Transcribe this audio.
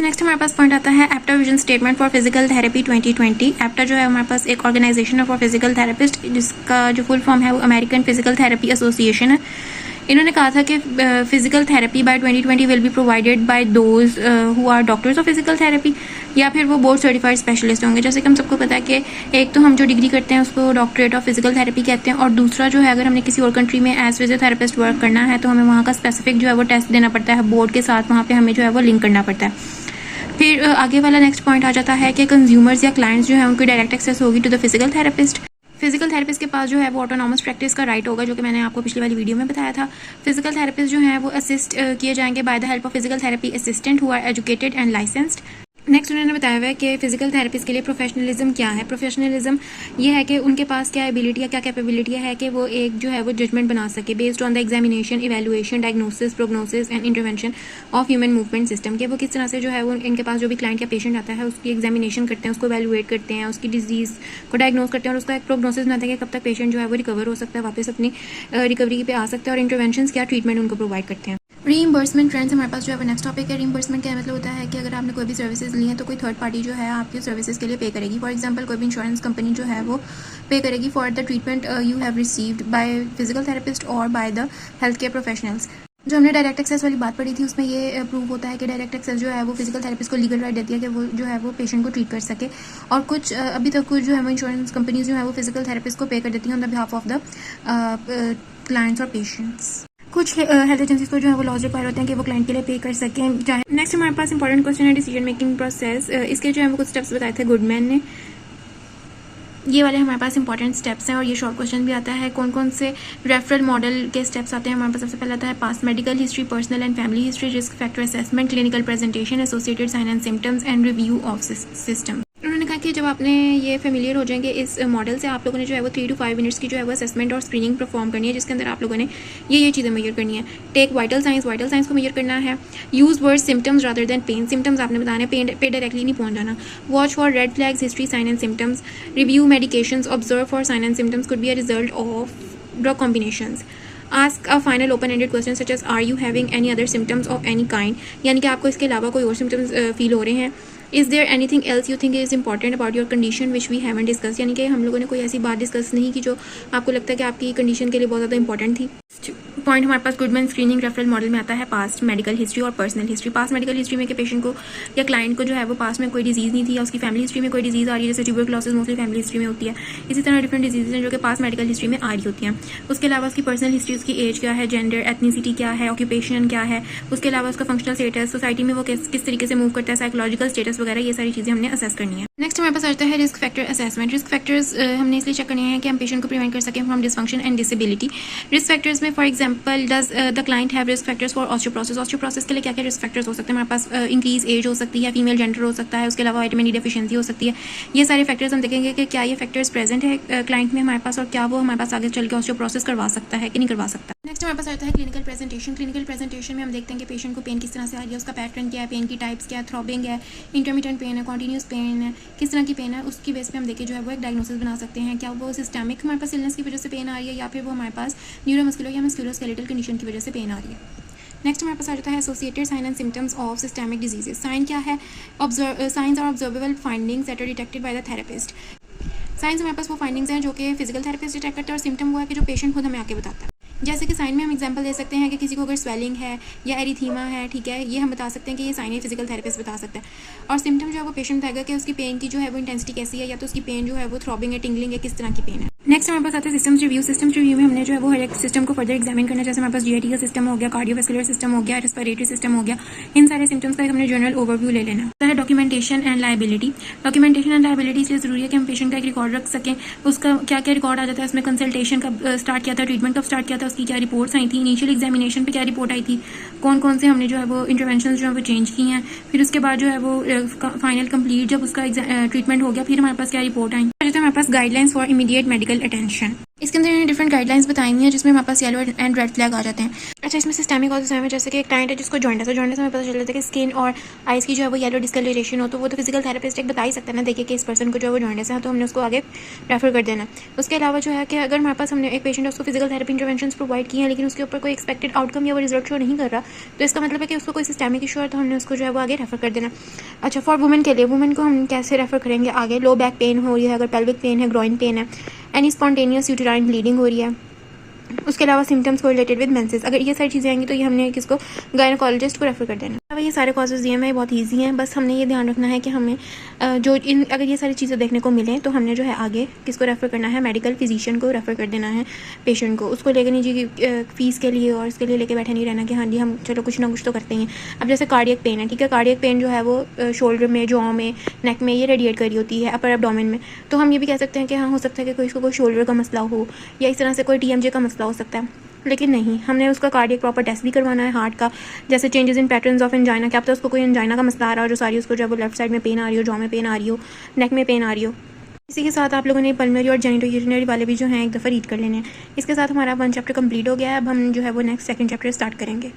Next हमारे पास point आता है APTA vision statement for physical therapy 2020। APTA जो है हमारे पास एक ऑर्गेनाइजेशन है फॉर फिजिकल थेरेपिस्ट, जिसका जो फुल फॉर्म है वो अमेरिकन फिजिकल थेरेपी एसोसिएशन है। इन्होंने कहा था कि physical therapy by 2020 will be provided by those who are doctors of physical therapy, या फिर वो बोर्ड सर्टिफाइड स्पेशलिस्ट होंगे। जैसे कि हम सबको पता है कि एक तो हम जो डिग्री करते हैं उसको डॉक्टरेट ऑफ फिजिकल थेरेपी कहते हैं, और दूसरा जो है अगर हमने किसी और कंट्री में एज फिजियोथेरेपिस्ट वर्क करना है तो हमें वहाँ का स्पेसिफिक जो है वो टेस्ट देना पड़ता है बोर्ड के साथ, वहाँ पे हमें जो है वो लिंक करना पड़ता है। फिर आगे वाला नेक्स्ट पॉइंट आ जाता है कि कंज्यूमर्स या क्लाइंट्स जो है उनकी डायरेक्ट एक्सेस होगी to the physical therapist. Physical therapist के पास जो है वो ऑटोनॉमस प्रैक्टिस का राइट होगा, जो कि मैंने आपको पिछली वाली वीडियो में बताया था। फिजिकल थेरेपिस्ट जो है वो असिस्ट किए जाएंगे by the help of physical therapy assistant who are educated and licensed. Next उन्होंने बताया हुआ है कि फिजिकल थेरेपिस्ट के लिए प्रोफेशनलिज्म क्या है। प्रोफेशनलिज्म ये है कि उनके पास क्या एबिलिटी या क्या कैपेबिलिटी है कि वो एक जो है वो जजमेंट बना सके based on the examination, evaluation, diagnosis, prognosis and intervention of human movement system, के वो किस तरह से जो है वो इनके पास जो भी क्लाइंट या पेशेंट आता है उसकी एग्जामिनेशन करते हैं, उसको एवैल्यूएट करते हैं, उसकी डिजीज़ को डायग्नोस करते हैं और उसका एक प्रोग्नोसिस बनाते हैं कि कब तक पेशेंट जो है वो रिकवर हो सकता है, वापस अपनी रिकवरी पे आ सकता है, और इंटरवेंशन क्या ट्रीटमेंट उनको प्रोवाइड करते हैं। रीइंबर्समेंट ट्रेंड्स हमारे पास जो है वो नेक्स्ट टॉपिक है। रीइंबर्समेंट क्या मतलब होता है कि अगर आपने कोई भी सर्विसेज ली है तो कोई थर्ड पार्टी जो है आपकी सर्विसेज के लिए पे करेगी। फॉर एग्जांपल कोई भी इंश्योरेंस कंपनी जो है वो पे करेगी for the treatment you have received by physical therapist or by the health care professionals. जो हमने डायरेक्ट एक्सेस वाली बात पढ़ी थी उसमें ये प्रूव होता है कि डायरेक्ट एक्सेस जो है वो फिजिकल थेरेपिस्ट को लीगल राइट देती है कि वो जो है वो पेशेंट को ट्रीट कर सके, और कुछ अभी तक कुछ जो है वो इंश्योरेंस कंपनीज जो है वो फिजिकल थेरेपिस्ट को पे कर देती हैं on the behalf of the clients और पेशेंट्स। कुछ हेल्थ एजेंसीज को जो है वो लॉज रिक्वायर होते हैं कि वो क्लाइंट के लिए पे कर सकें चाहे। नेक्स्ट हमारे पास इंपॉर्टेंट क्वेश्चन है डिसीजन मेकिंग प्रोसेस। इसके जो है वो कुछ स्टेप्स बताए थे गुडमैन ने। ये वाले हमारे पास इंपॉर्टेंट स्टेप्स हैं और ये शॉर्ट क्वेश्चन भी आता है। कौन कौन से रेफरल मॉडल के स्टेप्स आते हैं हमारे पास? सबसे पहले आता है past medical history, personal and family history, risk factor assessment, clinical presentation, associated sign and symptoms and review of system. उन्होंने कहा कि जब आपने ये फेमिलियर हो जाएंगे इस मॉडल से, आप लोगों ने जो है वो 3 to 5 मिनट्स की जो है वो असेसमेंट और स्क्रीनिंग परफॉर्म करनी है, जिसके अंदर आप लोगों ने ये चीज़ें मेजर करनी है। टेक वाइटल साइंस को मेजर करना है। Use word symptoms rather than pain, symptoms आपने बताने, पेन पे डायरेक्टली नहीं पहुंच जाना। Watch for red flags, history, sign and symptoms, review medications, observe for sign and symptoms could be a result of drug combinations. Ask a final open ended question such as are you having any other symptoms of any kind, यानी कि आपको इसके अलावा कोई और symptoms feel हो रहे हैं। Is there anything else you think is important about your condition which we haven't discuss, यानी कि हम लोगों ने कोई ऐसी बात डिस्कस नहीं की जो आपको लगता है कि आपकी कंडीशन के लिए बहुत ज़्यादा इंपॉर्टेंट थी। पॉइंट हमारे पास गुडमैन स्क्रीनिंग रेफरल मॉडल में आता है पास्ट मेडिकल हिस्ट्री और personal history. Past medical history में कि पेशेंट को या क्लाइंट को जो है वो पास्ट में कोई डिजीज़ नहीं थी या उसकी फैमिली हिस्ट्री में कोई डिजीज़ आ रही है, जैसे ट्यूबरक्लोसिस मोस्टली फैमिली हिस्ट्री में होती है। इसी तरह डिफरेंट डिजीज़ हैं जो कि पास्ट मेडिकल हिस्ट्री में आ रही होती हैं। उसके अलावा उसकी पर्सनल हिस्ट्री, उसकी एज क्या है, जेंडर, एथनिसिटी क्या है, ऑक्यूपेशन क्या है, उसके अलावा उसका फंक्शनल स्टेटस, सोसाइटी में वो किस तरीके से मूव करता है, साइकोलॉजिकल स्टेटस वगैरह, ये सारी चीज़ें हमने असेस करनी है। नेक्स्ट हमारे पास आता है risk factor assessment. Risk factors हमने इसलिए चेक करने हैं कि हम पेशेंट को प्रिवेंट कर सकें from dysfunction and disability. Risk factors में for example does the client have risk factors for osteoporosis. Osteoporosis के लिए क्या क्या रिस्क फैक्टर्स हो सकते हैं हमारे पास? इंक्रीज एज हो सकती है, फीमेल जेंडर हो सकता है, उसके अलावा विटामिन डी डेफिशिएंसी हो सकती है। ये सारे फैक्टर्स हम देखेंगे कि क्या ये फैक्टर्स प्रेजेंट है क्लाइंट में हमारे पास, और क्या वो हमारे पास आगे चल के ऑस्टियोप्रोसिस करवा सकता है कि नहीं करवा सकता। नेक्स्ट हमारे पास आता है क्लिनिकल प्रेजेंटेशन। क्लिनिकल प्रेजेंटेशन में हम देखते हैं कि पेशेंट को पेन किस तरह से आ रही है, उसका पैटर्न क्या है, पेन की टाइप्स क्या है, थ्रॉबिंग है, इंटरमिटेंट पेन है, कॉन्टीन्यूस पेन है, किस तरह की पेन है, उसकी बेस पे हम देखिए जो है वो एक डायग्नोसिस बना सकते हैं। क्या वो सिस्टमिक हमारे पास इलनेस की वजह से पेन आ रही है, या फिर वो हमारे पास न्यूरोमस्कुलर या मस्कुलोस्केलेटल कंडीशन की वजह से पेन आ रही है। नेक्स्ट हमारे पास आ जाता है associated sign and symptoms of systemic diseases. Sign क्या है? Signs are observable findings that are detected by the therapist. Signs हमारे पास वो फाइंडिंग्स हैं जो कि फिजिकल थेरेपिस्ट डिटेक्ट करता है, और सिम्टम वो है कि जो पेशेंट खुद हमें आके बताता है। जैसे कि साइन में हम एग्जांपल दे सकते हैं कि किसी को अगर स्वेलिंग है या एरिथीमा है, ठीक है, ये हम बता सकते हैं कि ये साइन है, फिजिकल थेरेपिस्ट बता सकता है। और सिम्टम जो है वो पेशेंट बताएगा कि उसकी पेन की जो है वो इंटेंसिटी कैसी है, या तो उसकी पेन जो है वो थ्रॉबिंग है, टिंगलिंग है, किस तरह की पेन है। नेक्स्ट हमारे पास आता है सिस्टम्स रिव्यू। सिस्टम्स रिव्यू में हमने जो है वो हर एक सिस्टम को फर्दर एग्जामिन करना है। जैसे हमारे पास जीआईटी का सिस्टम हो गया, कार्डियोवैस्कुलर सिस्टम हो गया, रेस्पिरेटरी सिस्टम हो गया, इन सारे सिम्टम्स का हमने जनरल ओवरव्यू ले लेना है। Documentation and liability. Documentation and liability इसलिए जरूरी है कि हम पेशेंट का एक रिकॉर्ड रख सकें, उसका क्या क्या रिकॉर्ड आ जाता है, उसमें कंसल्टेशन कब स्टार्ट किया था, ट्रीटमेंट कब स्टार्ट किया था, उसकी क्या रिपोर्ट्स आई थी, इनिशियल एग्जामिनेशन पे क्या रिपोर्ट आई थी, कौन कौन से हमने जो है वो इंटरवेंशन जो है वो चेंज की हैं, फिर उसके बाद जो है वो फाइनल कंप्लीट जब उसका ट्रीटमेंट हो गया फिर हमारे पास क्या रिपोर्ट आई। हमारे पास guidelines for immediate medical attention. इसके अंदर इन्होंने डिफरेंट गाइडलाइंस बताई हुई हैं जिसमें हमारे पास येलो एंड रेड फ्लैग आ जाते हैं। अच्छा, इसमें सिस्टमिक कॉजेज हैं, जैसे कि एक क्लाइंट है जिसको जॉइंटिस है, जॉइंटिस हमें पता चल जाता है कि स्किन और आइज़ की जो है वो येलो डिस्कलरेशन हो, तो वो तो फिजिकल थेरेपिस्ट एक बता ही सकता है ना, देखिए कि इस पर्सन को जो है वो जॉइंटिस है, तो हमने उसको आगे रेफर कर देना। उसके अलावा जो है कि अगर हमारे पास हमने एक पेशेंट है उसको फिजिकल थेरेपी इंटरवेंशन प्रोवाइड किए हैं लेकिन उसके ऊपर कोई एक्सपेक्टेड आउटकम या वो रिजल्ट शो नहीं कर रहा, तो इसका मतलब है कि उसको कोई सिस्टमिक इशू है, तो हमने उसको जो है वो आगे रेफर कर देना। अच्छा, फॉर वुमेन के लिए, वुमेन को हम कैसे रेफर करेंगे आगे? लो बैक पेन हो रही है, अगर पेल्विक पेन है, ग्रोइन पेन है, एनी स्पॉन्टेनियस यूटेराइन ब्लीडिंग हो रही है, उसके अलावा सिम्टम्स को रिलेटेड विद मेंसेस, अगर ये सारी चीज़ें आएंगी तो ये हमने किसको, गायनोकोलॉजिस्ट को रेफर कर देना। अब ये सारे कॉजेज दिए हैं, बहुत ईजी हैं, बस हमने ये ध्यान रखना है कि हमें अगर ये सारी चीज़ें देखने को मिलें तो हमने जो है आगे किसको रेफर करना है, मेडिकल फिजिशियन को रेफर कर देना है पेशेंट को। उसको लेकर नहीं जी फीस के लिए और इसके लिए लेके बैठे नहीं रहना कि हाँ जी हम चलो कुछ ना कुछ तो करते हैं। अब जैसे कार्डियक पेन है, ठीक है, कार्डियक पेन जो है वो शोल्डर में, जॉ में, नेक में ये रेडिएट कर रही होती है, अपर एब्डोमेन में, तो हम ये भी कह सकते हैं कि हाँ हो सकता है कि कोई शोल्डर का मसला हो या इस तरह से कोई TMJ का मसला हो सकता है, लेकिन नहीं, हमने उसका कार्डियक प्रॉपर टेस्ट भी करवाना है हार्ट का, जैसे changes in patterns of angina, क्या पता उसको कोई एंजाइना का मसला आ रहा हो जो सारी उसको जो है वो लेफ्ट साइड में पेन आ रही हो, जॉ में पेन आ रही हो, नेक में पेन आ रही हो। इसी के साथ आप लोगों ने पल्मोनरी और जेनिटो यूरिनरी वाले भी जो हैं एक दफ़ा रीड कर लेने हैं। इसके साथ हमारा 1 चैप्टर कंप्लीट हो गया है। अब हम जो है वो नेक्स्ट 2nd चैप्टर स्टार्ट करेंगे।